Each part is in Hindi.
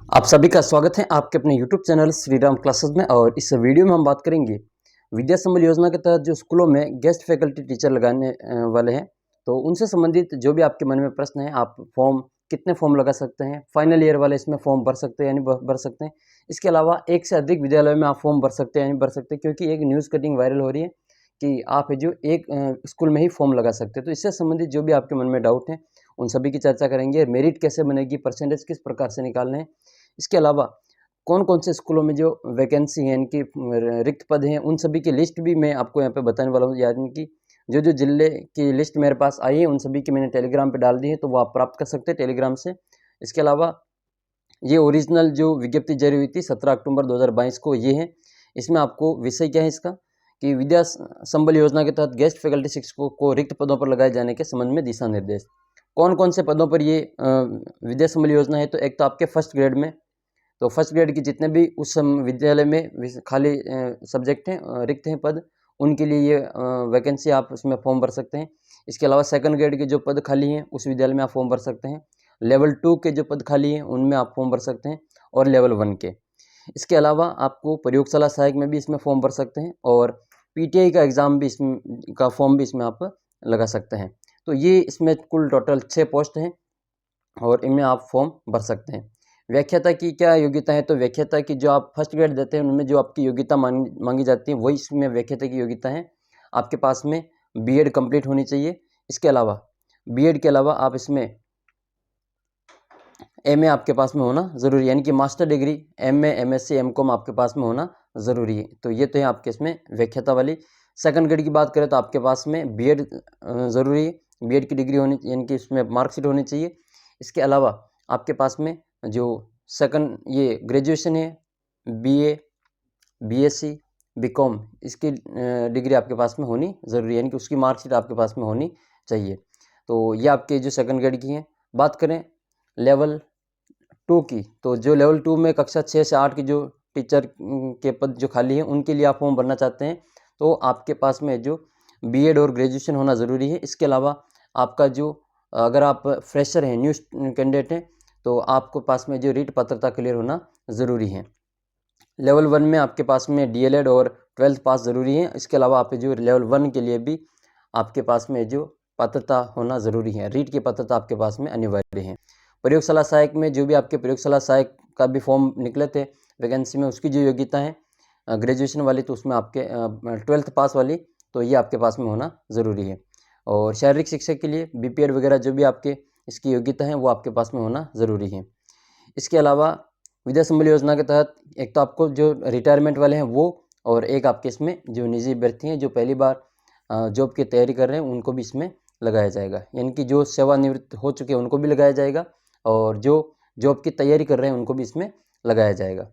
आप सभी का स्वागत है आपके अपने YouTube channel Shri Ram classes में। और इस वीडियो में हम बात करेंगे विद्या संबल योजना के तहत जो स्कूलों में गेस्ट फैकल्टी टीचर लगाने वाले हैं, तो उनसे संबंधित जो भी आपके मन में प्रश्न है, आप कितने फॉर्म लगा सकते हैं, फाइनल ईयर वाले इसमें फॉर्म भर सकते हैं यानी भर सकते हैं। इसके अलावा एक से अधिक विद्यालयों में आप फॉर्म भर सकते हैं यानी भर सकते हैं, क्योंकि एक न्यूज़ कटिंग वायरल हो रही है कि आप जो एक स्कूल में ही फॉर्म लगा सकते हैं। तो इससे संबंधित जो भी आपके मन में डाउट है उन सभी की चर्चा करेंगे। मेरिट कैसे बनेगी, परसेंटेज किस प्रकार से निकालने हैं, इसके अलावा कौन कौन से स्कूलों में जो वैकेंसी है, इनकी रिक्त पद हैं, उन सभी की लिस्ट भी मैं आपको यहाँ पे बताने वाला हूँ। यानी कि जो जो जिले की लिस्ट मेरे पास आई है उन सभी की मैंने टेलीग्राम पे डाल दी है, तो वो आप प्राप्त कर सकते हैं टेलीग्राम से। इसके अलावा ये ओरिजिनल जो विज्ञप्ति जारी हुई थी 17 अक्टूबर 2022 को, ये है। इसमें आपको विषय क्या है इसका कि विद्या संबल योजना के तहत गेस्ट फैकल्टी शिक्षकों को रिक्त पदों पर लगाए जाने के संबंध में दिशा निर्देश। कौन कौन से पदों पर ये विद्या संबल योजना है, तो एक तो आपके फर्स्ट ग्रेड में, तो फर्स्ट ग्रेड की जितने भी उस विद्यालय में खाली सब्जेक्ट हैं, रिक्त हैं पद, उनके लिए ये वैकेंसी आप उसमें फॉर्म भर सकते हैं। इसके अलावा सेकंड ग्रेड के जो पद खाली हैं उस विद्यालय में आप फॉर्म भर सकते हैं। लेवल 2 के जो पद खाली हैं उनमें आप फॉर्म भर सकते हैं, और लेवल 1 के। इसके अलावा आपको प्रयोगशाला सहायक में भी इसमें फॉर्म भर सकते हैं, और पीटीआई का एग्ज़ाम भी इसमें का फॉर्म भी इसमें आप लगा सकते हैं। तो ये इसमें कुल टोटल 6 पोस्ट हैं और इनमें आप फॉर्म भर सकते हैं। व्याख्याता की क्या योग्यता है, तो व्याख्याता की जो आप फर्स्ट ग्रेड देते हैं उनमें जो आपकी योग्यता मांगी जाती है वही इसमें व्याख्याता की योग्यता है। आपके पास में बीएड कंप्लीट होनी चाहिए। इसके अलावा बीएड के अलावा आप इसमें एमए आपके पास में होना ज़रूरी है, यानी कि master degree MA, MSc, MCom आपके पास में होना ज़रूरी है। तो ये तो है आपके इसमें व्याख्याता वाली। सेकंड ग्रेड की बात करें तो आपके पास में बीएड ज़रूरी है, बीएड की डिग्री होनी, यानी कि इसमें मार्कशीट होनी चाहिए। इसके अलावा आपके पास में जो सेकंड ये ग्रेजुएशन है, बीए, बीएससी, बीकॉम, इसकी डिग्री आपके पास में होनी ज़रूरी है, यानी कि उसकी मार्कशीट आपके पास में होनी चाहिए। तो ये आपके जो सेकंड ग्रेड की हैं। बात करें लेवल 2 की, तो जो लेवल 2 में कक्षा 6 से 8 की जो टीचर के पद जो खाली हैं उनके लिए आप फॉर्म भरना चाहते हैं, तो आपके पास में जो बीएड और ग्रेजुएशन होना ज़रूरी है। इसके अलावा आपका जो अगर आप फ्रेशर हैं, न्यू कैंडिडेट हैं, तो आपके पास में जो रीट पात्रता क्लियर होना ज़रूरी है। लेवल 1 में आपके पास में डीएलएड और 12th पास ज़रूरी है। इसके अलावा आप जो लेवल 1 के लिए भी आपके पास में जो पात्रता होना ज़रूरी है, रीट की पात्रता आपके पास में अनिवार्य है। प्रयोगशाला सहायक में जो भी आपके प्रयोगशाला सहायक का भी फॉर्म निकले थे वैकेंसी में, उसकी जो योग्यता है ग्रेजुएशन वाली, तो उसमें आपके 12th पास वाली, तो ये आपके पास में होना ज़रूरी है। और शारीरिक शिक्षा के लिए बीपीएड वगैरह जो भी आपके इसकी योग्यता है वो आपके पास में होना ज़रूरी है। इसके अलावा विद्या संबल योजना के तहत एक तो आपको जो रिटायरमेंट वाले हैं वो, और एक आपके इसमें जो निजी अभ्यर्थी हैं जो पहली बार जॉब की तैयारी कर रहे हैं उनको भी इसमें लगाया जाएगा, यानी कि जो सेवानिवृत्त हो चुके हैं उनको भी लगाया जाएगा, और जो जॉब की तैयारी कर रहे हैं उनको भी इसमें लगाया जाएगा।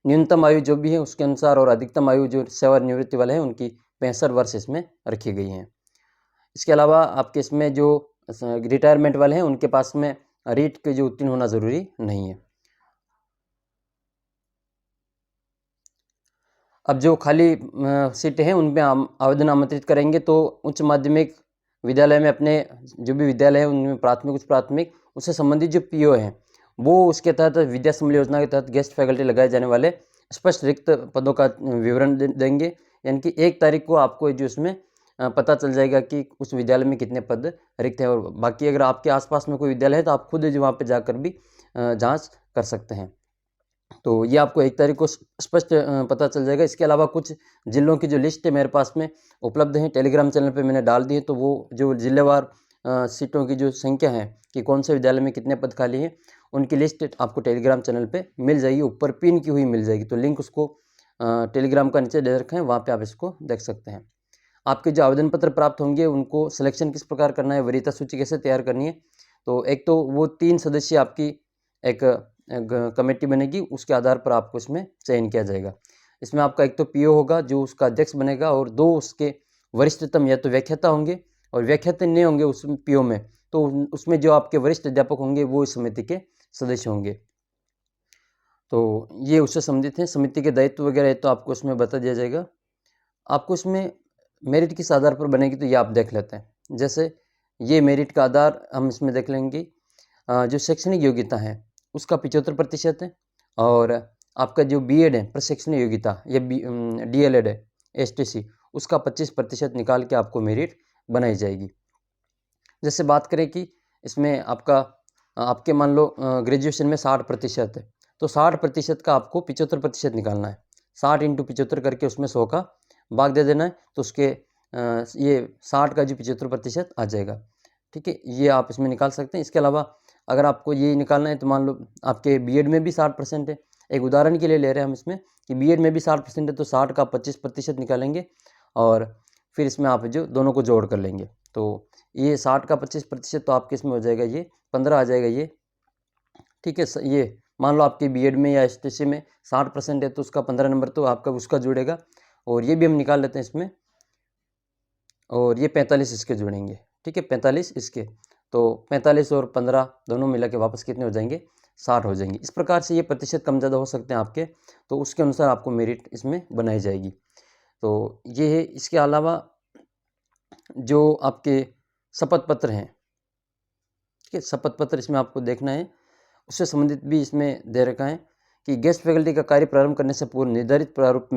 न्यूनतम आयु जो भी है उसके अनुसार, और अधिकतम आयु जो सेवानिवृत्ति वाले हैं उनकी 65 वर्ष इसमें रखी गई हैं। इसके अलावा आपके इसमें जो रिटायरमेंट वाले हैं उनके पास में रीट के जो उत्तीर्ण होना ज़रूरी नहीं है। अब जो खाली सीटें हैं उनमें आवेदन आमंत्रित करेंगे, तो उच्च माध्यमिक विद्यालय में अपने जो भी विद्यालय है उनमें प्राथमिक, उच्च प्राथमिक, उससे संबंधित जो पीओ हैं वो उसके तहत विद्या संबल योजना के तहत गेस्ट फैकल्टी लगाए जाने वाले स्पष्ट रिक्त पदों का विवरण देंगे, यानी कि 1 तारीख को आपको जो इसमें पता चल जाएगा कि उस विद्यालय में कितने पद रिक्त हैं। और बाकी अगर आपके आसपास में कोई विद्यालय है तो आप खुद जो वहाँ पे जाकर भी जाँच कर सकते हैं। तो ये आपको 1 तारीख को स्पष्ट पता चल जाएगा। इसके अलावा कुछ जिलों की जो लिस्ट है मेरे पास में उपलब्ध है, टेलीग्राम चैनल पे मैंने डाल दी है, तो वो जो जिलेवार सीटों की जो संख्या है कि कौन से विद्यालय में कितने पद खाली हैं, उनकी लिस्ट आपको टेलीग्राम चैनल पे मिल जाएगी, ऊपर पिन की हुई मिल जाएगी। तो लिंक उसको टेलीग्राम का नीचे दे रखा है, वहाँ पे आप इसको देख सकते हैं। आपके जो आवेदन पत्र प्राप्त होंगे उनको सिलेक्शन किस प्रकार करना है, वरीयता सूची कैसे तैयार करनी है, तो एक तो वो 3 सदस्यीय आपकी एक कमेटी बनेगी, उसके आधार पर आपको इसमें चयन किया जाएगा। इसमें आपका एक तो पीओ होगा जो उसका अध्यक्ष बनेगा, और 2 उसके वरिष्ठतम या तो व्याख्याता होंगे, और व्याख्याता नहीं होंगे उस पीओ में, तो उसमें जो आपके वरिष्ठ अध्यापक होंगे वो इस समिति के सदस्य होंगे। तो ये उससे संबंधित है। समिति के दायित्व वगैरह है तो आपको उसमें बता दिया जाएगा। आपको इसमें मेरिट किस आधार पर बनेगी, तो ये आप देख लेते हैं। जैसे ये मेरिट का आधार हम इसमें देख लेंगे, जो शैक्षणिक योग्यता है उसका 75% है, और आपका जो बीएड है प्रशिक्षण योग्यता या डीएलएड है एसटीसी, उसका 25% निकाल के आपको मेरिट बनाई जाएगी। जैसे बात करें कि इसमें आपके मान लो ग्रेजुएशन में 60% है, तो 60% का आपको 75% निकालना है। 60 × 75 करके उसमें 100 का भाग दे देना है, तो उसके ये 60 का जो 75% आ जाएगा। ठीक है, ये आप इसमें निकाल सकते हैं। इसके अलावा अगर आपको ये निकालना है तो मान लो आपके बीएड में भी 60% है। एक उदाहरण के लिए ले रहे हैं हम इसमें कि बीएड में भी 60% है, तो 60 का 25% निकालेंगे और फिर इसमें आप जो दोनों को जोड़ कर लेंगे, तो ये 60 का 25% तो आपके इसमें हो जाएगा, ये 15 आ जाएगा ये। ठीक है, ये मान लो आपके बीएड में या एसटीसी में 60% है, तो उसका 15 नंबर तो आपका उसका जुड़ेगा, और ये भी हम निकाल लेते हैं इसमें, और ये 45 इसके जुड़ेंगे। ठीक है, 45 इसके, तो 45 और 15 दोनों मिला के वापस कितने हो जाएंगे, 60 हो जाएंगे। इस प्रकार से ये प्रतिशत कम ज़्यादा हो सकते हैं आपके, तो उसके अनुसार आपको मेरिट इसमें बनाई जाएगी। तो ये है। इसके अलावा जो आपके शपथ पत्र हैं, ठीक है, शपथ पत्र इसमें आपको देखना है, उससे संबंधित भी इसमें दे रखा है कि गेस्ट फैकल्टी का कार्य प्रारंभ करने से पूर्व निर्धारित प्रारूप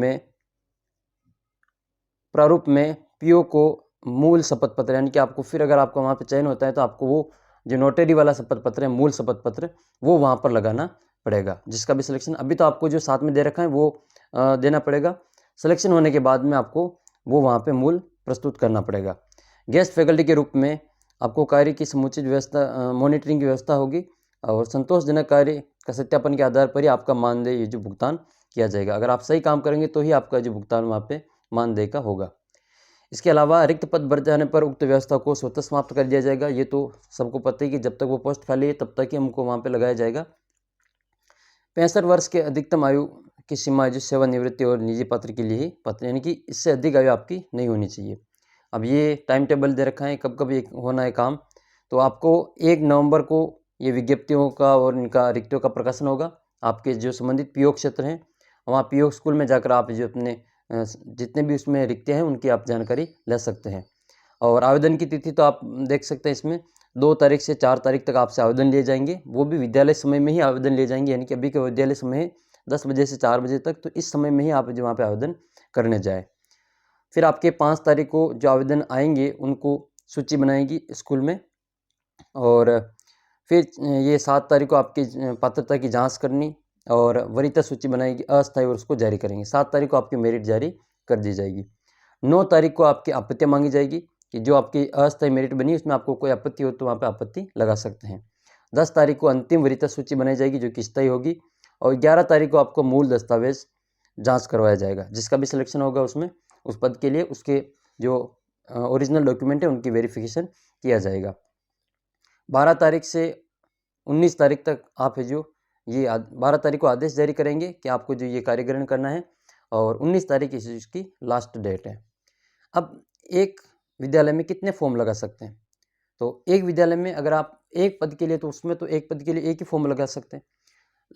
में पीओ को मूल शपथ पत्र, यानी कि आपको फिर अगर आपको वहाँ पे चयन होता है तो आपको वो जो नोटरी वाला शपथ पत्र है, मूल शपथ पत्र, वो वहाँ पर लगाना पड़ेगा। जिसका भी सिलेक्शन अभी तो आपको जो साथ में दे रखा है वो देना पड़ेगा, सिलेक्शन होने के बाद में आपको वो वहाँ पे मूल प्रस्तुत करना पड़ेगा। गेस्ट फैकल्टी के रूप में आपको कार्य की समुचित व्यवस्था, मॉनिटरिंग की व्यवस्था होगी, और संतोषजनक कार्य का सत्यापन के आधार पर ही आपका मानदेय ये जो भुगतान किया जाएगा। अगर आप सही काम करेंगे तो ही आपका जो भुगतान वहाँ पे मानदेय का होगा। इसके अलावा रिक्त पद भर जाने पर उक्त व्यवस्था को स्वतः समाप्त कर दिया जाएगा। ये तो सबको पता है कि जब तक वो पोस्ट खाली है तब तक ही हमको वहाँ पे लगाया जाएगा। 65 वर्ष के अधिकतम आयु की सीमा जो सेवानिवृत्ति और निजी पात्र के लिए ही पात्र, यानी कि इससे अधिक आयु आपकी नहीं होनी चाहिए। अब ये टाइम टेबल दे रखा है कब कब ये होना है काम, तो आपको 1 नवंबर को ये विज्ञप्तियों का और इनका रिक्तियों का प्रकाशन होगा। आपके जो संबंधित पीओ क्षेत्र हैं वहाँ पीओ स्कूल में जाकर आप जो अपने जितने भी उसमें रिक्तियाँ हैं उनकी आप जानकारी ले सकते हैं। और आवेदन की तिथि तो आप देख सकते हैं इसमें 2 तारीख से 4 तारीख तक आपसे आवेदन लिए जाएंगे, वो भी विद्यालय समय में ही आवेदन लिए जाएंगे, यानी कि अभी के विद्यालय समय है 10 बजे से 4 बजे तक, तो इस समय में ही आप जो वहाँ पे आवेदन करने जाए। फिर आपके 5 तारीख को जो आवेदन आएंगे उनको सूची बनाएगी स्कूल में, और फिर ये 7 तारीख को आपकी पात्रता की जाँच करनी और वरीयता सूची बनाएगी अस्थायी और उसको जारी करेंगे। 7 तारीख को आपकी मेरिट जारी कर दी जाएगी। 9 तारीख को आपकी आपत्तियाँ मांगी जाएगी कि जो आपकी अस्थायी मेरिट बनी उसमें आपको कोई आपत्ति हो तो वहाँ पे आपत्ति लगा सकते हैं। 10 तारीख को अंतिम वरीयता सूची बनाई जाएगी जो कि स्थायी होगी, और 11 तारीख को आपको मूल दस्तावेज जाँच करवाया जाएगा। जिसका भी सिलेक्शन होगा उसमें उस पद के लिए उसके जो ओरिजिनल डॉक्यूमेंट है उनकी वेरिफिकेशन किया जाएगा। 12 तारीख से 19 तारीख तक आप है जो ये 12 तारीख को आदेश जारी करेंगे कि आपको जो ये कार्य ग्रहण करना है, और 19 तारीख इसकी लास्ट डेट है। अब एक विद्यालय में कितने फॉर्म लगा सकते हैं, तो एक विद्यालय में अगर आप एक पद के लिए, तो उसमें तो एक पद के लिए एक ही फॉर्म लगा सकते हैं,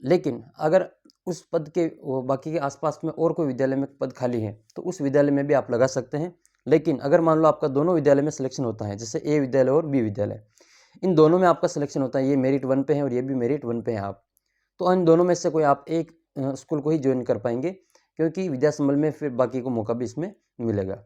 लेकिन अगर उस पद के बाकी के आसपास में और कोई विद्यालय में पद खाली है तो उस विद्यालय में भी आप लगा सकते हैं। लेकिन अगर मान लो आपका दोनों विद्यालय में सिलेक्शन होता है, जैसे ए विद्यालय और बी विद्यालय, इन दोनों में आपका सिलेक्शन होता है, ये मेरिट 1 पे है और ये भी मेरिट 1 पे है आप, तो इन दोनों में से कोई आप एक स्कूल को ही ज्वाइन कर पाएंगे, क्योंकि विद्या संबल में फिर बाकी को मौका भी इसमें मिलेगा।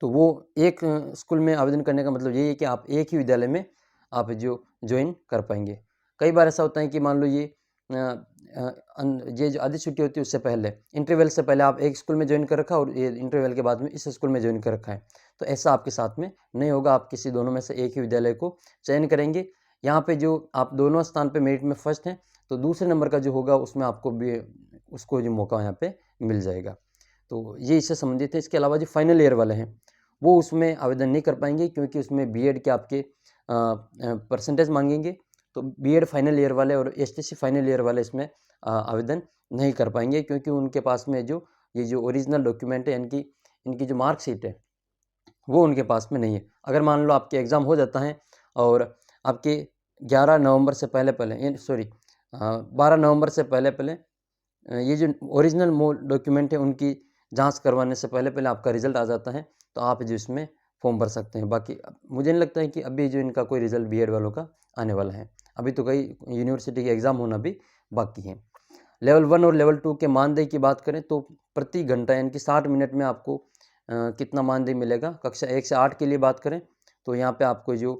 तो वो एक स्कूल में आवेदन करने का मतलब यही है कि आप एक ही विद्यालय में आप जो ज्वाइन कर पाएंगे। कई बार ऐसा होता है कि मान लो ये जो आधी छुट्टी होती है उससे पहले, इंटरवल से पहले आप एक स्कूल में ज्वाइन कर रखा और ये इंटरवल के बाद में इस स्कूल में ज्वाइन कर रखा है, तो ऐसा आपके साथ में नहीं होगा। आप किसी दोनों में से एक ही विद्यालय को चयन करेंगे। यहाँ पे जो आप दोनों स्थान पे मेरिट में फर्स्ट हैं, तो दूसरे नंबर का जो होगा उसमें आपको भी उसको जो मौका यहाँ पे मिल जाएगा। तो ये इससे संबंधित है। इसके अलावा जो फाइनल ईयर वाले हैं वो उसमें आवेदन नहीं कर पाएंगे, क्योंकि उसमें बीएड के आपके परसेंटेज मांगेंगे, तो बीएड फाइनल ईयर वाले और एसटीसी फाइनल ईयर वाले इसमें आवेदन नहीं कर पाएंगे, क्योंकि उनके पास में ये जो ओरिजिनल डॉक्यूमेंट है इनकी जो मार्कशीट है वो उनके पास में नहीं है। अगर मान लो आपके एग्ज़ाम हो जाता है और आपके 11 नवंबर से पहले 12 नवंबर से पहले ये जो ओरिजिनल डॉक्यूमेंट है उनकी जांच करवाने से पहले आपका रिज़ल्ट आ जाता है, तो आप जो इसमें फॉर्म भर सकते हैं। बाकी मुझे नहीं लगता है कि अभी जो इनका कोई रिज़ल्ट बीएड वालों का आने वाला है। अभी तो कई यूनिवर्सिटी के एग्ज़ाम होना भी बाकी है। लेवल 1 और लेवल 2 के मानदेय की बात करें तो प्रति घंटा यानी कि 60 मिनट में आपको कितना मानदेय मिलेगा। कक्षा 1 से 8 के लिए बात करें तो यहाँ पे आपको जो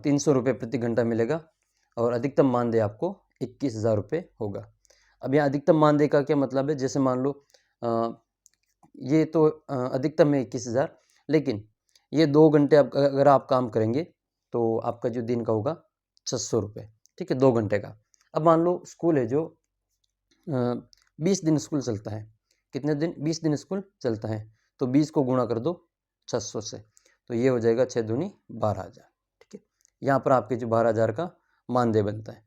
300 रुपये प्रति घंटा मिलेगा और अधिकतम मानदेय आपको 21,000 रुपये होगा। अब यहाँ अधिकतम मानदेय का क्या मतलब है, जैसे मान लो ये तो अधिकतम है 21,000, लेकिन ये 2 घंटे अगर आप काम करेंगे तो आपका जो दिन का होगा 600 रुपये, ठीक है, 2 घंटे का। अब मान लो स्कूल है जो 20 दिन स्कूल चलता है, कितने दिन, 20 दिन स्कूल चलता है, तो 20 को गुणा कर दो 600 से, तो ये हो जाएगा 6 दूनी 12,000, ठीक है। यहाँ पर आपके जो 12,000 का मानदेय बनता है।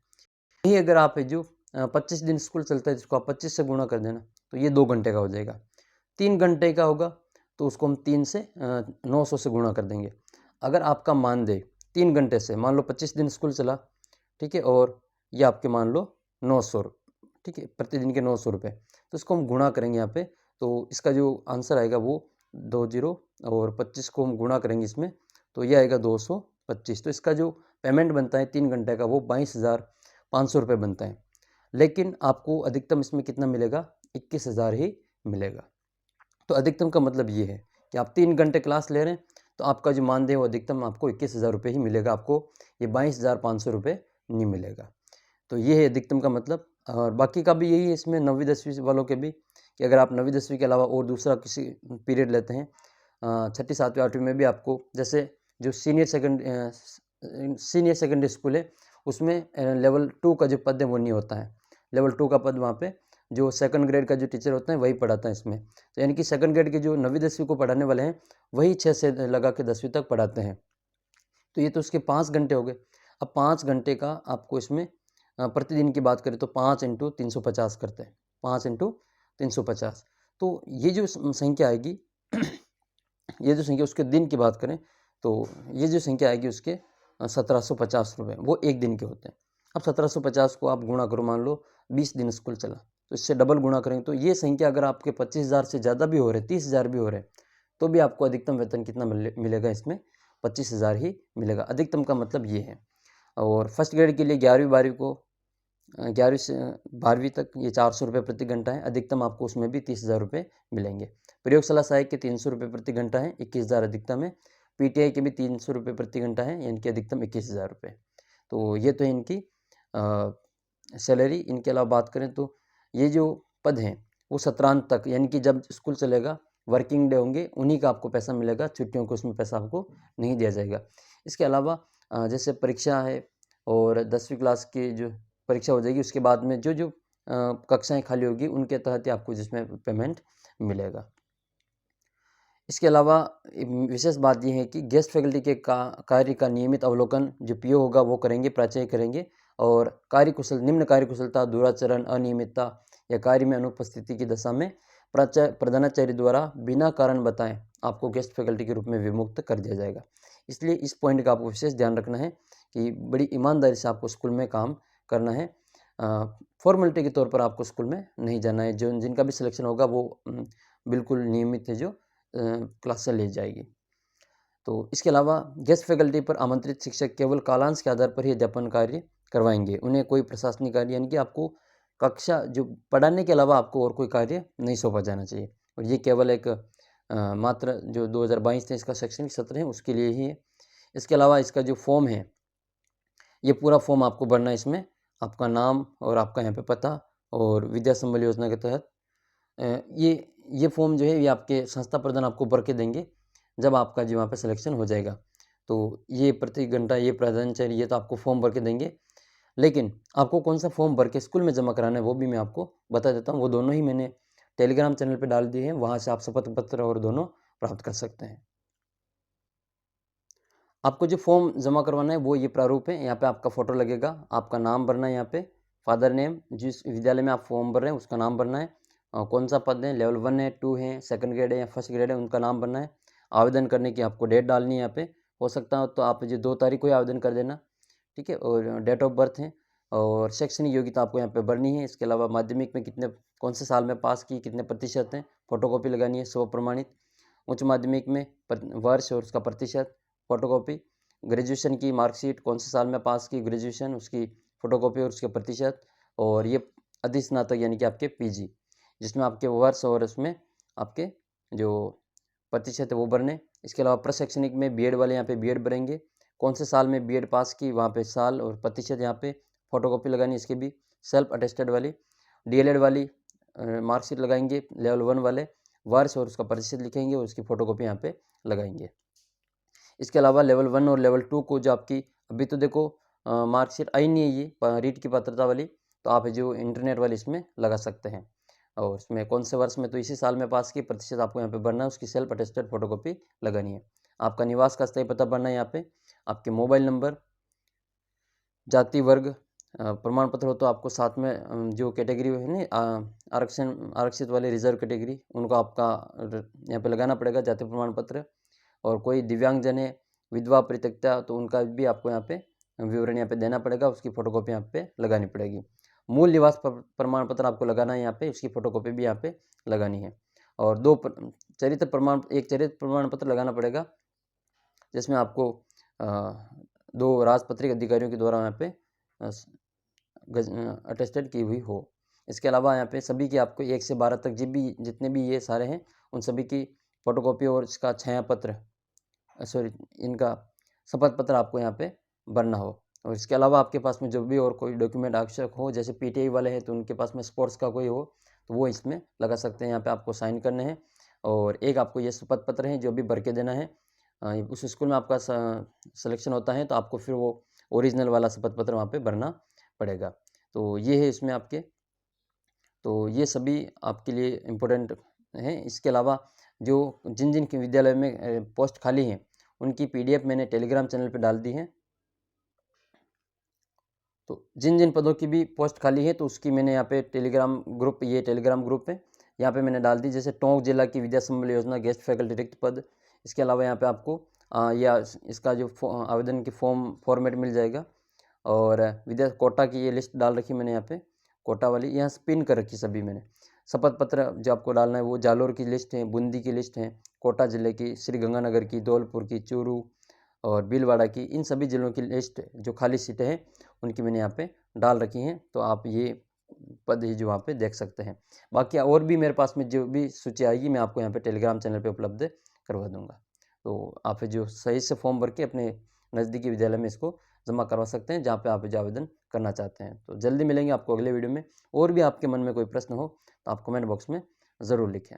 यही अगर आप है जो 25 दिन स्कूल चलता है, जिसको आप 25 से गुणा कर देना, तो ये 2 घंटे का हो जाएगा। 3 घंटे का होगा तो उसको हम 3 से 900 से गुणा कर देंगे। अगर आपका मानदेय 3 घंटे से, मान लो 25 दिन स्कूल चला, ठीक है, और ये आपके मान लो 900, ठीक है, प्रतिदिन के 900 रुपये, तो इसको हम गुणा करेंगे यहाँ पे, तो इसका जो आंसर आएगा वो 2 जीरो और 25 को हम गुणा करेंगे इसमें, तो ये आएगा 225। तो इसका जो पेमेंट बनता है 3 घंटे का वो 22,500 रुपये बनता है। लेकिन आपको अधिकतम इसमें कितना मिलेगा, 21,000 ही मिलेगा। तो अधिकतम का मतलब ये है कि आप 3 घंटे क्लास ले रहे हैं तो आपका जो मानदेय वो अधिकतम आपको 21,000 रुपये ही मिलेगा, आपको ये 22,500 रुपये नहीं मिलेगा। तो ये है अधिकतम का मतलब। और बाकी का भी यही है इसमें 9वीं 10वीं वालों के भी, कि अगर आप 9वीं 10वीं के अलावा और दूसरा किसी पीरियड लेते हैं, 6ठी 7वीं 8वीं में भी आपको, जैसे जो सीनियर सेकेंडरी स्कूल है उसमें लेवल 2 का जो पद है वो नहीं होता है। लेवल 2 का पद वहाँ पे जो सेकंड ग्रेड का जो टीचर होता है वही पढ़ाता है इसमें। तो यानी कि सेकंड ग्रेड के जो 9वीं 10वीं को पढ़ाने वाले हैं वही 6 से लगा के 10वीं तक पढ़ाते हैं। तो ये तो उसके 5 घंटे हो गए। अब 5 घंटे का आपको इसमें प्रतिदिन की बात करें तो 5 × 350 करते हैं, 5 × 350। तो ये जो संख्या आएगी ये जो संख्या उसके दिन की बात करें तो ये जो संख्या आएगी उसके 1750 रुपये, वो एक दिन के होते हैं। अब 1750 को आप गुणा करो, मान लो 20 दिन स्कूल चला तो इससे डबल गुणा करेंगे, तो ये संख्या अगर आपके 25,000 से ज़्यादा भी हो रहे, 30,000 भी हो रहे, तो भी आपको अधिकतम वेतन कितना मिलेगा, इसमें 25,000 ही मिलेगा। अधिकतम का मतलब ये है। और फर्स्ट ग्रेड के लिए 11वीं 12वीं को 11वीं से 12वीं तक ये 400 रुपये प्रति घंटा है, अधिकतम आपको उसमें भी 30,000 रुपये मिलेंगे। प्रयोगशाला सहायक के 300 रुपये प्रति घंटा है, 21,000 अधिकतम है। पीटीआई के भी 300 रुपये प्रति घंटा है, यानी कि अधिकतम 21,000 रुपये। तो ये तो है इनकी सैलरी। इनके अलावा बात करें तो ये जो पद हैं वो सत्रांत तक, यानी कि जब स्कूल चलेगा, वर्किंग डे होंगे, उन्हीं का आपको पैसा मिलेगा, छुट्टियों को उसमें पैसा आपको नहीं दिया जाएगा। इसके अलावा जैसे परीक्षा है और 10वीं क्लास की जो परीक्षा हो जाएगी उसके बाद में जो कक्षाएं खाली होगी उनके तहत ही आपको जिसमें पेमेंट मिलेगा। इसके अलावा विशेष बात यह है कि गेस्ट फैकल्टी के कार्य का नियमित अवलोकन जो पीओ होगा वो करेंगे, प्राचार्य करेंगे। और निम्न कार्यकुशलता, दुराचरण, अनियमितता या कार्य में अनुपस्थिति की दशा में प्रधानाचार्य द्वारा बिना कारण बताएं आपको गेस्ट फैकल्टी के रूप में विमुक्त कर दिया जाएगा। इसलिए इस पॉइंट का आपको विशेष ध्यान रखना है कि बड़ी ईमानदारी से आपको स्कूल में काम करना है। फॉर्मेलिटी के तौर पर आपको स्कूल में नहीं जाना है। जो जिनका भी सिलेक्शन होगा वो बिल्कुल नियमित है जो क्लासें ले जाएगी। तो इसके अलावा गेस्ट फैकल्टी पर आमंत्रित शिक्षक केवल कालांश के आधार पर ही अध्यापन कार्य करवाएंगे। उन्हें कोई प्रशासनिक कार्य, यानी कि आपको कक्षा जो पढ़ाने के अलावा आपको और कोई कार्य नहीं सौंपा जाना चाहिए। और ये केवल एक मात्र जो 2022-23 का शैक्षणिक सत्र है उसके लिए ही है। इसके अलावा इसका जो फॉर्म है ये पूरा फॉर्म आपको भरना है। इसमें आपका नाम और आपका यहाँ पे पता और विद्या संबल योजना के तहत ये फॉर्म जो है ये आपके संस्था प्रधान आपको भर के देंगे जब आपका जो वहाँ पे सिलेक्शन हो जाएगा। तो ये प्रति घंटा ये प्राचार्य ये तो आपको फॉर्म भर के देंगे, लेकिन आपको कौन सा फॉर्म भर के स्कूल में जमा कराना है वो भी मैं आपको बता देता हूँ। वो दोनों ही मैंने टेलीग्राम चैनल पे डाल दिए हैं, वहाँ से आप शपथ पत्र और दोनों प्राप्त कर सकते हैं। आपको जो फॉर्म जमा करवाना है वो ये प्रारूप है। यहाँ पे आपका फ़ोटो लगेगा, आपका नाम भरना है, यहाँ पे फादर नेम, जिस विद्यालय में आप फॉर्म भर रहे हैं उसका नाम भरना है, कौन सा पद है, लेवल 1 है, 2 है, सेकंड ग्रेड है या फर्स्ट ग्रेड है, उनका नाम भरना है। आवेदन करने की आपको डेट डालनी है यहाँ पे, हो सकता हो तो आप जो 2 तारीख को ही आवेदन कर देना, ठीक है। और डेट ऑफ बर्थ है और शैक्षणिक योग्यता आपको यहाँ पे भरनी है। इसके अलावा माध्यमिक में कौन से साल में पास की, कितने प्रतिशत हैं, फोटोकॉपी लगानी है, स्व प्रमाणित। उच्च माध्यमिक में वर्ष और उसका प्रतिशत, फोटोकॉपी। ग्रेजुएशन की मार्कशीट, कौन से साल में पास की ग्रेजुएशन, उसकी फ़ोटोकॉपी और उसके प्रतिशत, और ये अधिस्नातक यानी कि आपके पीजी, जिसमें आपके वर्ष और उसमें आपके जो प्रतिशत है वो भरने। इसके अलावा प्रशैक्षणिक में बीएड वाले यहाँ पे बीएड भरेंगे, कौन से साल में बीएड पास की वहाँ पे साल और प्रतिशत यहाँ पे फ़ोटोकॉपी लगानी, इसके भी सेल्फ अटेस्टेड वाली। डीएलएड वाली मार्कशीट लगाएंगे, लेवल 1 वाले वर्ष और उसका प्रतिशत लिखेंगे और उसकी फ़ोटोकॉपी यहाँ पे लगाएंगे। इसके अलावा लेवल 1 और लेवल 2 को जो आपकी अभी तो देखो मार्कशीट आई नहीं है ये रीट की पात्रता वाली, तो आप जो इंटरनेट वाली इसमें लगा सकते हैं। और इसमें कौन से वर्ष में, तो इसी साल में पास की, प्रतिशत आपको यहाँ पे भरना है, उसकी सेल्फ अटेस्टेड फोटोकॉपी लगानी है। आपका निवास का स्थायी पता भरना है यहाँ पे, आपके मोबाइल नंबर, जाति वर्ग प्रमाण पत्र हो तो आपको साथ में जो कैटेगरी है ना आरक्षित वाले रिजर्व कैटेगरी, उनको आपका यहाँ पे लगाना पड़ेगा जाति प्रमाण पत्र। और कोई दिव्यांगजन है, विधवा परित्यक्ता, तो उनका भी आपको यहाँ पे विवरण यहाँ पे देना पड़ेगा, उसकी फ़ोटोकॉपी यहाँ पे लगानी पड़ेगी। मूल निवास प्रमाण पत्र आपको लगाना है यहाँ पे, उसकी फ़ोटोकॉपी भी यहाँ पे लगानी है। और एक चरित्र प्रमाण पत्र लगाना पड़ेगा, जिसमें आपको 2 राजपत्रित अधिकारियों के द्वारा यहाँ पे अटेस्टेड की हुई हो। इसके अलावा यहाँ पे सभी की आपको 1 से 12 तक जितने भी ये सारे हैं उन सभी की फ़ोटोकॉपी और इसका छाया पत्र इनका शपथ पत्र आपको यहाँ पे भरना हो। और इसके अलावा आपके पास में जो भी और कोई डॉक्यूमेंट आवश्यक हो, जैसे पीटीआई वाले हैं तो उनके पास में स्पोर्ट्स का कोई हो तो वो इसमें लगा सकते हैं, यहाँ पे आपको साइन करने हैं। और एक आपको ये शपथ पत्र है जो भी भर के देना है। उस स्कूल में आपका सिलेक्शन होता है तो आपको फिर वो ओरिजिनल वाला शपथ पत्र वहाँ पे भरना पड़ेगा। तो ये है इसमें आपके, तो ये सभी आपके लिए इम्पोर्टेंट हैं। इसके अलावा जो जिन के विद्यालय में पोस्ट खाली हैं उनकी पीडीएफ मैंने टेलीग्राम चैनल पे डाल दी है। तो जिन पदों की भी पोस्ट खाली है तो उसकी मैंने यहाँ पे टेलीग्राम ग्रुप है, यहाँ पे मैंने डाल दी। जैसे टोंक जिला की विद्या संबल योजना गेस्ट फैकल्टी रिक्त पद, इसके अलावा यहाँ पे आपको या इसका जो आवेदन की फॉर्मेट मिल जाएगा। और विद्या कोटा की ये लिस्ट डाल रखी मैंने यहाँ पे, कोटा वाली यहाँ स्पिन कर रखी सभी मैंने। शपथ पत्र जो आपको डालना है वो जालोर की लिस्ट है, बूंदी की लिस्ट है, कोटा ज़िले की, श्री गंगानगर की, धौलपुर की, चूरू और भीलवाड़ा की, इन सभी ज़िलों की लिस्ट जो खाली सीटें हैं उनकी मैंने यहाँ पे डाल रखी हैं। तो आप ये पद ही जो वहाँ पे देख सकते हैं। बाकी और भी मेरे पास में जो भी सूची आएगी मैं आपको यहाँ पे टेलीग्राम चैनल पे उपलब्ध करवा दूँगा। तो आप जो सही से फॉर्म भर के अपने नज़दीकी विद्यालय में इसको जमा करवा सकते हैं जहाँ पे आप जो आवेदन करना चाहते हैं। तो जल्दी मिलेंगे आपको अगले वीडियो में। और भी आपके मन में कोई प्रश्न हो तो आप कमेंट बॉक्स में ज़रूर लिखें।